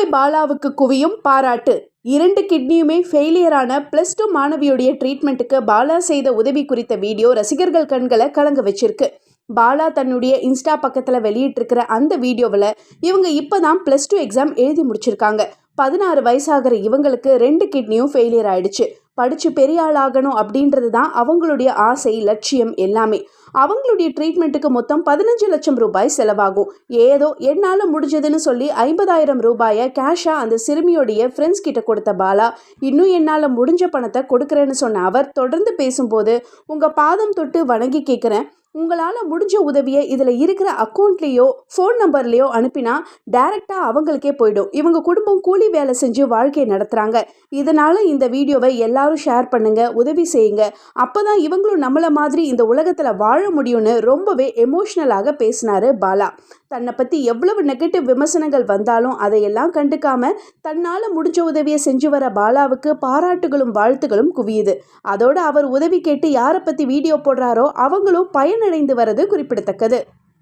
புதுவை பாலாவுக்கு குவியும் பாராட்டு. 2 கிட்னியுமே ஃபெயிலியரான +2 மாணவியுடைய ட்ரீட்மெண்ட்டுக்கு பாலா செய்த உதவி குறித்த வீடியோ ரசிகர்கள் கண்களை கலங்க வச்சிருக்கு. பாலா தன்னுடைய இன்ஸ்டா பக்கத்தில் வெளியிட்டிருக்கிற அந்த வீடியோவில் இவங்க இப்போதான் +2 எக்ஸாம் எழுதி முடிச்சிருக்காங்க. 16 வயசாகிற இவங்களுக்கு 2 கிட்னியும் ஃபெயிலியர் ஆயிடுச்சு. படித்து பெரிய ஆளாகணும் அப்படின்றது தான் அவங்களுடைய ஆசை, லட்சியம் எல்லாமே. அவங்களுடைய ட்ரீட்மெண்ட்டுக்கு மொத்தம் 15 லட்சம் ரூபாய் செலவாகும். ஏதோ என்னால் முடிஞ்சதுன்னு சொல்லி 50,000 ரூபாயை கேஷாக அந்த சிறுமியோடைய ஃப்ரெண்ட்ஸ் கிட்ட கொடுத்த பாலா, இன்னும் என்னால் முடிஞ்ச பணத்தை கொடுக்குறேன்னு சொன்ன அவர் தொடர்ந்து பேசும்போது, உங்கள் பாதம் தொட்டு வணங்கி கேட்குறேன், உங்களால் முடிஞ்ச உதவியை இதில் இருக்கிற அக்கௌண்ட்லேயோ ஃபோன் நம்பர்லேயோ அனுப்பினா டைரெக்டாக அவங்களுக்கே போயிடும். இவங்க குடும்பம் கூலி வேலை செஞ்சு வாழ்க்கையை நடத்துகிறாங்க. இதனால் இந்த வீடியோவை எல்லாரும் ஷேர் பண்ணுங்கள், உதவி செய்யுங்க. அப்போ தான் இவங்களும் நம்மளை மாதிரி இந்த உலகத்தில் வாழ முடியும்னு ரொம்பவே எமோஷ்னலாக பேசினார் பாலா. தன்னை பற்றி எவ்வளவு நெகட்டிவ் விமர்சனங்கள் வந்தாலும் அதையெல்லாம் கண்டுக்காம தன்னால் முடிஞ்ச உதவியை செஞ்சு வர பாலாவுக்கு பாராட்டுகளும் வாழ்த்துகளும் குவியுது. அதோடு அவர் உதவி கேட்டு யாரை பற்றி வீடியோ போடுறாரோ அவங்களும் பயனடைந்து வர்றது குறிப்பிடத்தக்கது.